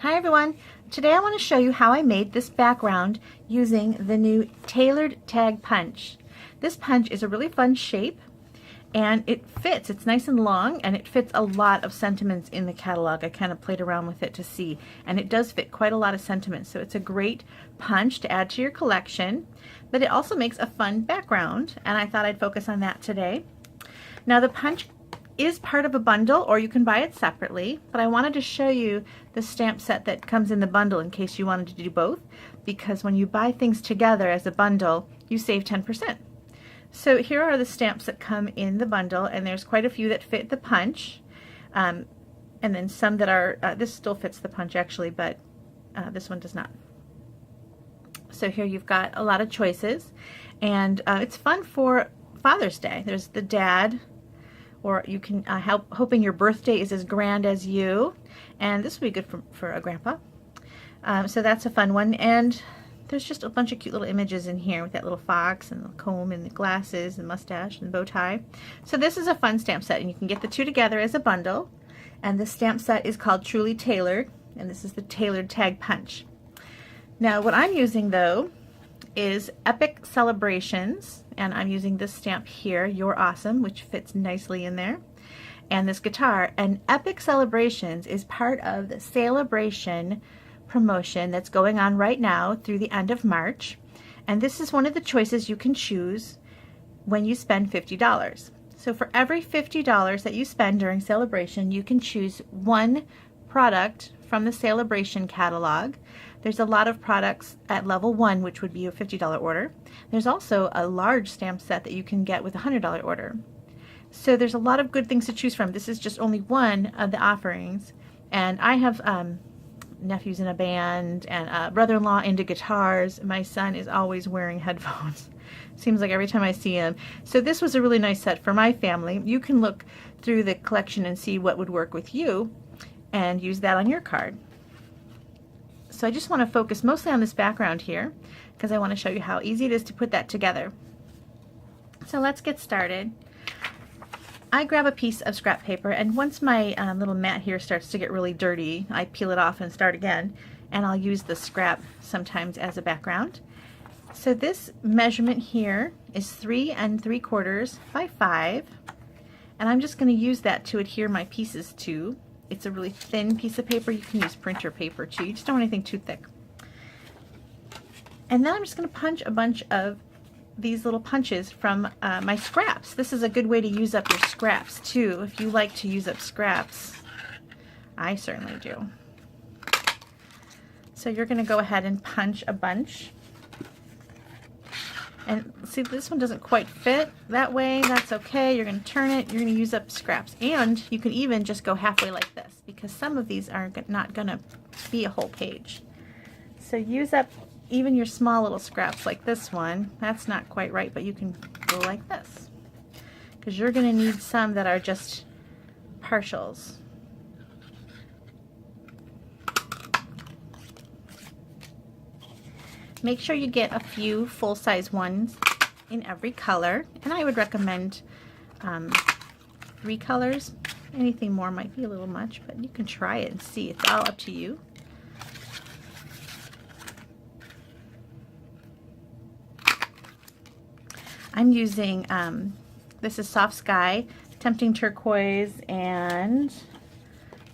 Hi everyone! Today I want to show you how I made this background using the new tailored tag punch. This punch is a really fun shape and it fits. It's nice and long and it fits a lot of sentiments in the catalog. I kind of played around with it to see, and it does fit quite a lot of sentiments. So it's a great punch to add to your collection, but it also makes a fun background, and I thought I'd focus on that today. Now the punch is part of a bundle, or you can buy it separately, but I wanted to show you the stamp set that comes in the bundle in case you wanted to do both, because when you buy things together as a bundle you save 10%. So here are the stamps that come in the bundle, and there's quite a few that fit the punch, and then some that are, this still fits the punch actually, but this one does not. So here you've got a lot of choices, and it's fun for Father's Day. There's the dad, or you can hoping your birthday is as grand as you, and this would be good for a grandpa. So that's a fun one, and there's just a bunch of cute little images in here with that little fox and the comb and the glasses and mustache and bow tie. So this is a fun stamp set, and you can get the two together as a bundle, and the stamp set is called Truly Tailored, and this is the Tailored Tag Punch. Now what I'm using though is Epic Celebrations, and I'm using this stamp here, You're Awesome, which fits nicely in there, and this guitar. And Epic Celebrations is part of the Sale-a-Bration promotion that's going on right now through the end of March, and this is one of the choices you can choose when you spend $50. So for every $50 that you spend during Sale-a-Bration, you can choose one product from the Sale-a-Bration catalog. There's a lot of products at level 1, which would be a $50 order. There's also a large stamp set that you can get with a $100 order. So there's a lot of good things to choose from. This is just only one of the offerings, and I have nephews in a band and a brother-in-law into guitars. My son is always wearing headphones. Seems like every time I see him. So this was a really nice set for my family. You can look through the collection and see what would work with you and use that on your card. So I just want to focus mostly on this background here because I want to show you how easy it is to put that together. So let's get started. I grab a piece of scrap paper, and once my little mat here starts to get really dirty, I peel it off and start again, and I'll use the scrap sometimes as a background. So this measurement here is 3 3/4 by 5, and I'm just going to use that to adhere my pieces to. It's a really thin piece of paper. You can use printer paper too. You just don't want anything too thick. And then I'm just going to punch a bunch of these little punches from my scraps. This is a good way to use up your scraps too, if you like to use up scraps. I certainly do. So you're going to go ahead and punch a bunch. And see, this one doesn't quite fit that way. That's okay. You're going to turn it. You're going to use up scraps. And you can even just go halfway like this, because some of these are not going to be a whole page. So use up even your small little scraps like this one. That's not quite right, but you can go like this, because you're going to need some that are just partials. Make sure you get a few full-size ones in every color, and I would recommend 3 colors. Anything more might be a little much, but you can try it and see. It's all up to you. I'm using, this is Soft Sky, Tempting Turquoise, and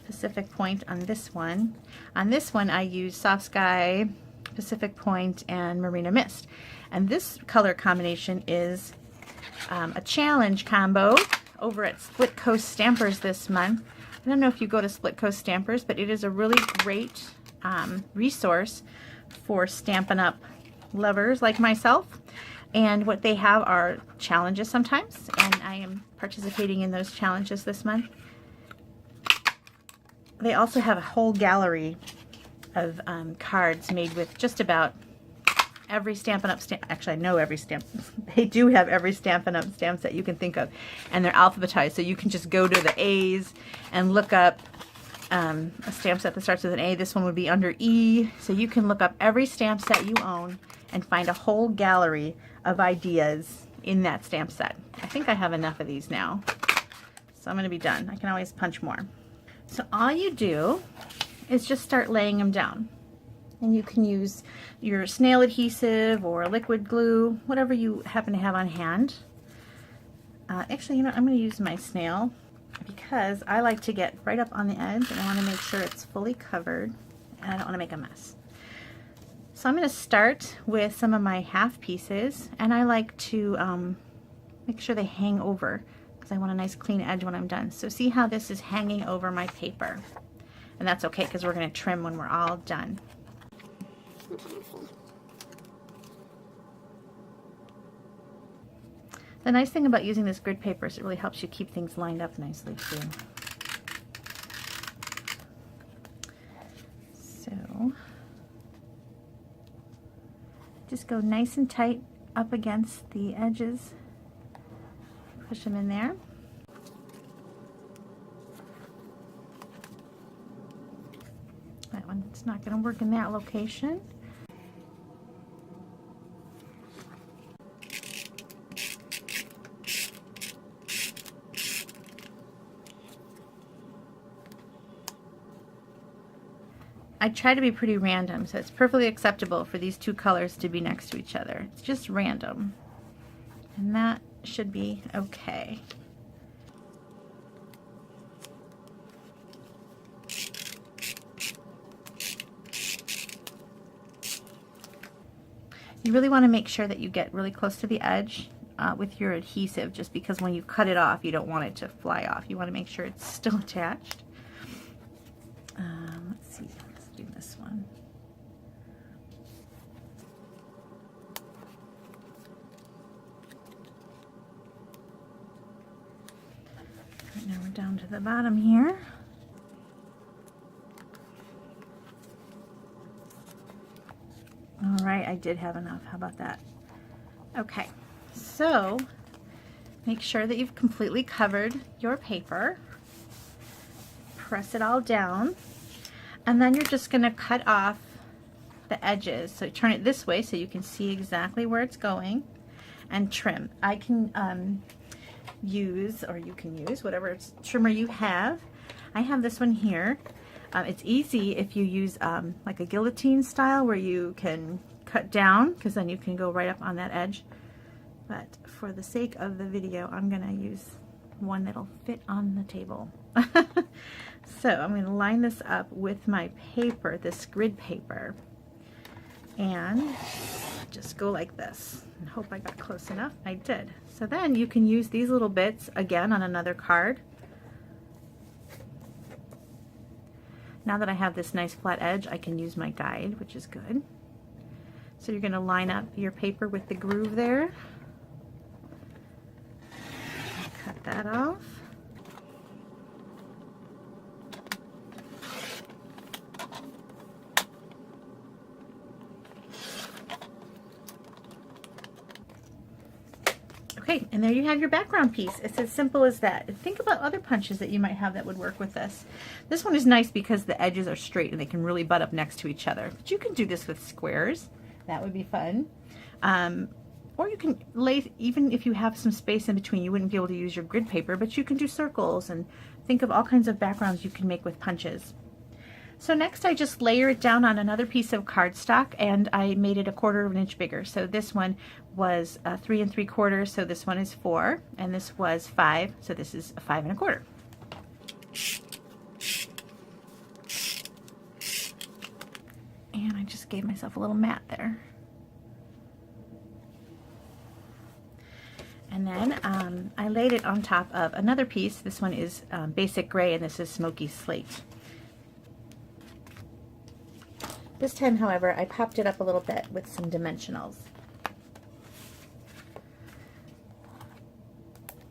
Pacific Point on this one. On this one I use Soft Sky, Pacific Point, and Marina Mist. And this color combination is a challenge combo over at Split Coast Stampers this month. I don't know if you go to Split Coast Stampers, but it is a really great resource for Stampin' Up lovers like myself. And what they have are challenges sometimes, and I am participating in those challenges this month. They also have a whole gallery of cards made with just about every Stampin' Up stamp. Actually, I know every stamp. They do have every Stampin' Up stamps that you can think of, and they're alphabetized, so you can just go to the A's and look up a stamp set that starts with an A. This one would be under E, so you can look up every stamp set you own and find a whole gallery of ideas in that stamp set. I think I have enough of these now, so I'm going to be done. I can always punch more. So all you do is just start laying them down. And you can use your snail adhesive or liquid glue, whatever you happen to have on hand. Actually, you know, I'm going to use my snail because I like to get right up on the edge and I want to make sure it's fully covered and I don't want to make a mess. So I'm going to start with some of my half pieces, and I like to make sure they hang over because I want a nice clean edge when I'm done. So see how this is hanging over my paper, and that's okay because we're going to trim when we're all done. The nice thing about using this grid paper is it really helps you keep things lined up nicely too. So just go nice and tight up against the edges. Push them in there. That one's not going to work in that location. I try to be pretty random, so it's perfectly acceptable for these two colors to be next to each other. It's just random, and that should be okay. You really want to make sure that you get really close to the edge with your adhesive, just because when you cut it off, you don't want it to fly off. You want to make sure it's still attached. Let's see. Do this one. Right, now we're down to the bottom here. All right, I did have enough. How about that? Okay, so make sure that you've completely covered your paper. Press it all down. And then you're just going to cut off the edges. So turn it this way so you can see exactly where it's going, and trim. I can use, or you can use, whatever trimmer you have. I have this one here. It's easy if you use like a guillotine style where you can cut down, because then you can go right up on that edge. But for the sake of the video, I'm going to use one that'll fit on the table. So I'm going to line this up with my paper, this grid paper, and just go like this. And hope I got close enough. I did. So then you can use these little bits again on another card. Now that I have this nice flat edge, I can use my guide, which is good. So you're going to line up your paper with the groove there. Cut that off. Okay, and there you have your background piece. It's as simple as that. Think about other punches that you might have that would work with this. This one is nice because the edges are straight and they can really butt up next to each other. But you can do this with squares. That would be fun. Or you can lay, even if you have some space in between, you wouldn't be able to use your grid paper, but you can do circles and think of all kinds of backgrounds you can make with punches. So next I just layer it down on another piece of cardstock, and I made it 1/4 of an inch bigger. So this one was 3 3/4, so this one is 4, and this was 5, so this is 5 1/4. And I just gave myself a little mat there. And then I laid it on top of another piece. This one is basic gray, and this is smoky slate. This time, however, I popped it up a little bit with some dimensionals.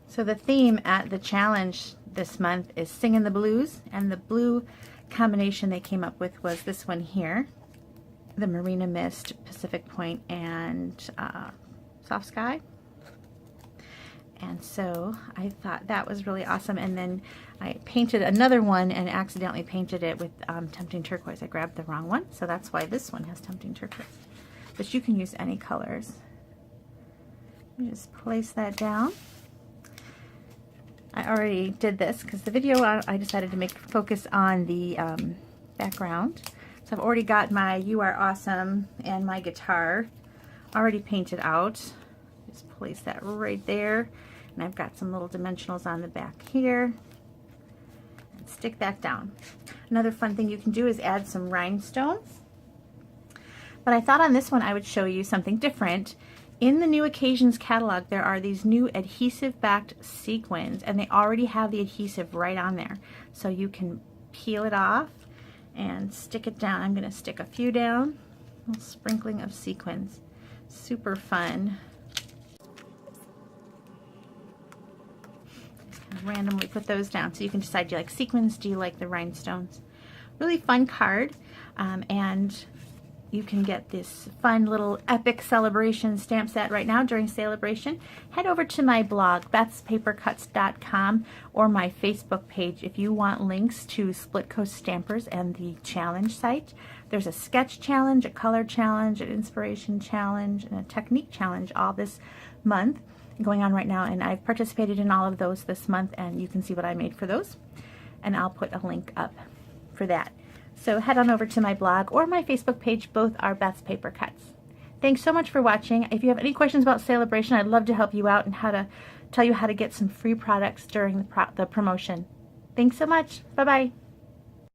So the theme at the challenge this month is Singin' the Blues, and the blue combination they came up with was this one here, the Marina Mist, Pacific Point, and Soft Sky. And so I thought that was really awesome, and then I painted another one and accidentally painted it with Tempting Turquoise. I grabbed the wrong one, so that's why this one has Tempting Turquoise. But you can use any colors. Let me just place that down. I already did this because the video I decided to focus on the background. So I've already got my You Are Awesome and my guitar already painted out. Just place that right there. And I've got some little dimensionals on the back here. And stick that down. Another fun thing you can do is add some rhinestones. But I thought on this one I would show you something different. In the New Occasions catalog, there are these new adhesive-backed sequins, and they already have the adhesive right on there. So you can peel it off and stick it down. I'm going to stick a few down. A little sprinkling of sequins. Super fun. Just randomly put those down so you can decide, do you like sequins, do you like the rhinestones? Really fun card, and you can get this fun little epic celebration stamp set right now during Sale-a-Bration. Head over to my blog, bethspapercuts.com, or my Facebook page if you want links to Split Coast Stampers and the challenge site. There's a sketch challenge, a color challenge, an inspiration challenge, and a technique challenge all this month going on right now, and I've participated in all of those this month, and you can see what I made for those, and I'll put a link up for that. So head on over to my blog or my Facebook page. Both are Beth's Paper Cuts. Thanks so much for watching. If you have any questions about Sale-a-Bration, I'd love to help you out and how to tell you how to get some free products during the promotion. Thanks so much. Bye-bye.